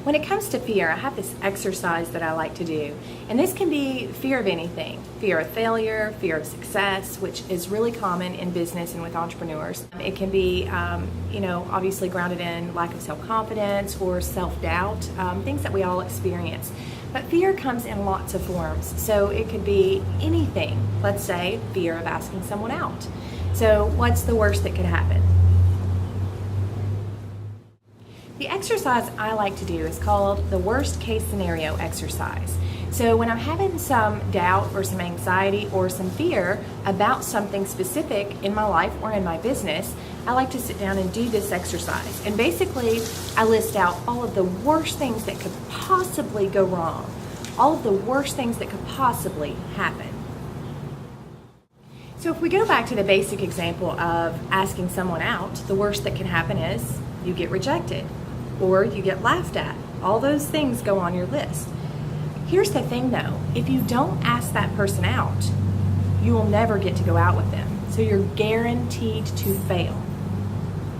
When it comes to fear, I have this exercise that I like to do, and this can be fear of anything. Fear of failure, fear of success, which is really common in business and with entrepreneurs. It can be, obviously grounded in lack of self-confidence or self-doubt, things that we all experience. But fear comes in lots of forms, so it could be anything. Let's say fear of asking someone out. So what's the worst that could happen? The exercise I like to do is called the worst case scenario exercise. So when I'm having some doubt or some anxiety or some fear about something specific in my life or in my business, I like to sit down and do this exercise. And basically, I list out all of the worst things that could possibly go wrong, all of the worst things that could possibly happen. So if we go back to the basic example of asking someone out, the worst that can happen is you get rejected or you get laughed at. All those things go on your list. Here's the thing though, if you don't ask that person out, you will never get to go out with them. So you're guaranteed to fail.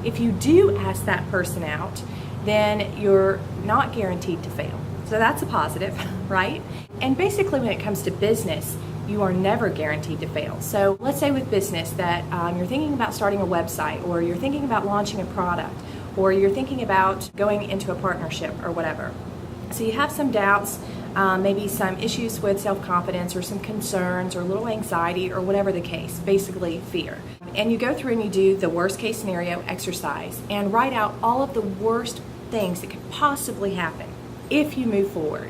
If you do ask that person out, then you're not guaranteed to fail. So that's a positive, right? And basically when it comes to business, you are never guaranteed to fail. So let's say with business that you're thinking about starting a website, or you're thinking about launching a product, or you're thinking about going into a partnership or whatever. So you have some doubts, maybe some issues with self-confidence or some concerns or a little anxiety or whatever the case, basically fear. And you go through and you do the worst case scenario exercise and write out all of the worst things that could possibly happen if you move forward.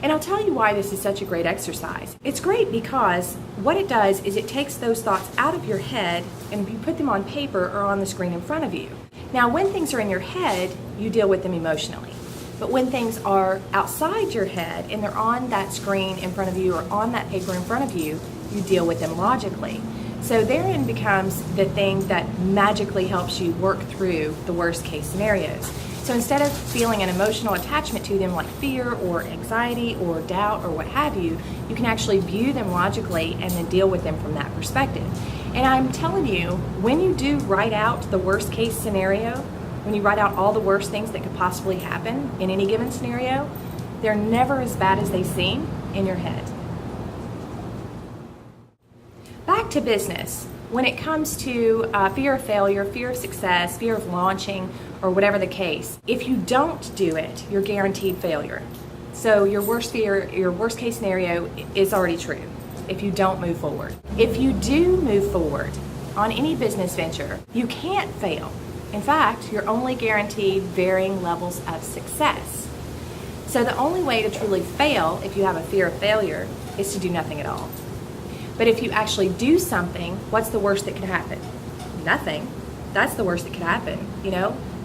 And I'll tell you why this is such a great exercise. It's great because what it does is it takes those thoughts out of your head and you put them on paper or on the screen in front of you. Now, when things are in your head, you deal with them emotionally. But when things are outside your head and they're on that screen in front of you or on that paper in front of you, you deal with them logically. So therein becomes the thing that magically helps you work through the worst case scenarios. So instead of feeling an emotional attachment to them like fear or anxiety or doubt or what have you, you can actually view them logically and then deal with them from that perspective. And I'm telling you, when you do write out the worst case scenario, when you write out all the worst things that could possibly happen in any given scenario, they're never as bad as they seem in your head. Back to business. When it comes to fear of failure, fear of success, fear of launching, or whatever the case, if you don't do it, you're guaranteed failure. So your worst case scenario is already true if you don't move forward. If you do move forward on any business venture, you can't fail. In fact, you're only guaranteed varying levels of success. So the only way to truly fail if you have a fear of failure is to do nothing at all. But if you actually do something, what's the worst that could happen? Nothing. That's the worst that could happen.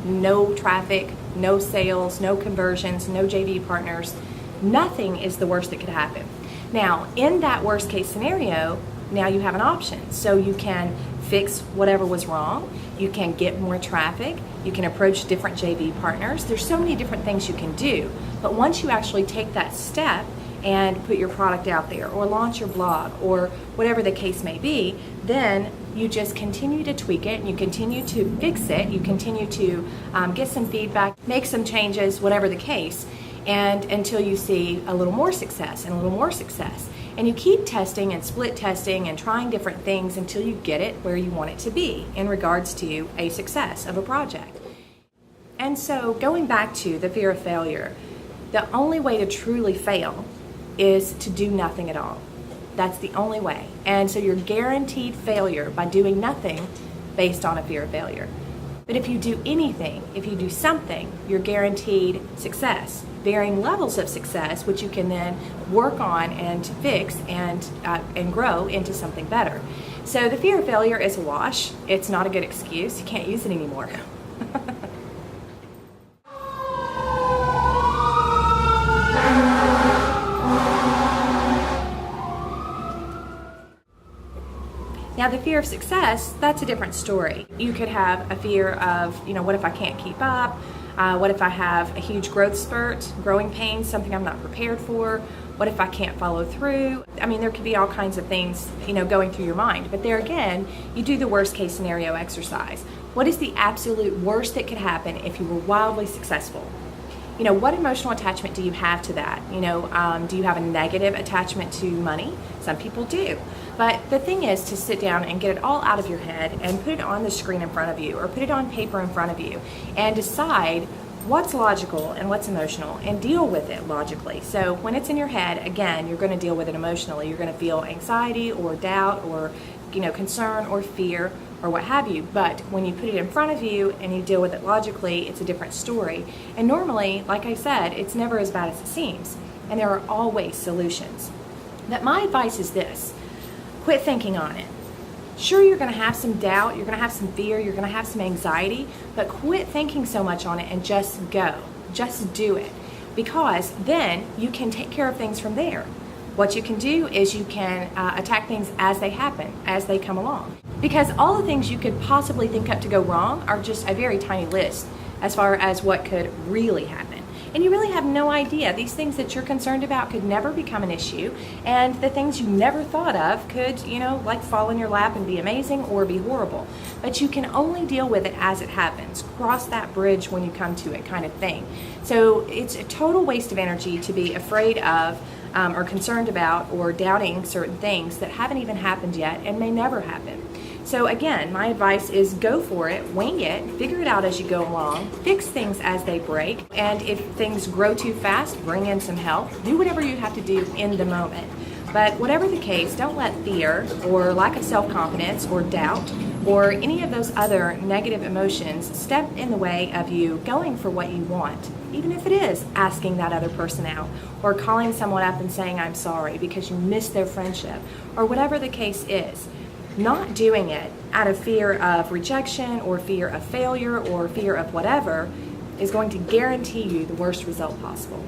No traffic, no sales, no conversions, no JV partners. Nothing is the worst that could happen. Now, in that worst case scenario, now you have an option. So you can fix whatever was wrong. You can get more traffic. You can approach different JV partners. There's so many different things you can do. But once you actually take that step and put your product out there or launch your blog or whatever the case may be, then you just continue to tweak it and you continue to fix it. You continue to get some feedback, make some changes, whatever the case, and until you see a little more success and a little more success. And you keep testing and split testing and trying different things until you get it where you want it to be in regards to a success of a project. And so going back to the fear of failure, the only way to truly fail is to do nothing at all. That's the only way. And so you're guaranteed failure by doing nothing based on a fear of failure. But if you do anything, if you do something, you're guaranteed success, varying levels of success, which you can then work on and fix and grow into something better. So the fear of failure is a wash. It's not a good excuse. You can't use it anymore. Now the fear of success, that's a different story. You could have a fear of, what if I can't keep up? What if I have a huge growth spurt, growing pains, something I'm not prepared for? What if I can't follow through? I mean, there could be all kinds of things, going through your mind. But there again, you do the worst case scenario exercise. What is the absolute worst that could happen if you were wildly successful? what emotional attachment do you have to that? Do you have a negative attachment to money? Some people do. But the thing is to sit down and get it all out of your head and put it on the screen in front of you or put it on paper in front of you and decide what's logical and what's emotional and deal with it logically. So when it's in your head, again, you're going to deal with it emotionally. You're going to feel anxiety or doubt or concern or fear or what have you. But when you put it in front of you and you deal with it logically, it's a different story. And normally, like I said, it's never as bad as it seems. And there are always solutions. But my advice is this: quit thinking on it. Sure, you're going to have some doubt, you're going to have some fear, you're going to have some anxiety, but quit thinking so much on it and just go. Just do it. Because then you can take care of things from there. What you can do is you can attack things as they happen, as they come along. Because all the things you could possibly think up to go wrong are just a very tiny list as far as what could really happen. And you really have no idea. These things that you're concerned about could never become an issue, and the things you never thought of could, like fall in your lap and be amazing or be horrible. But you can only deal with it as it happens. Cross that bridge when you come to it, kind of thing. So it's a total waste of energy to be afraid of or concerned about or doubting certain things that haven't even happened yet and may never happen. So again, my advice is go for it, wing it, figure it out as you go along, fix things as they break, and if things grow too fast, bring in some help. Do whatever you have to do in the moment. But whatever the case, don't let fear or lack of self-confidence or doubt or any of those other negative emotions step in the way of you going for what you want, even if it is asking that other person out or calling someone up and saying I'm sorry because you missed their friendship or whatever the case is. Not doing it out of fear of rejection or fear of failure or fear of whatever is going to guarantee you the worst result possible.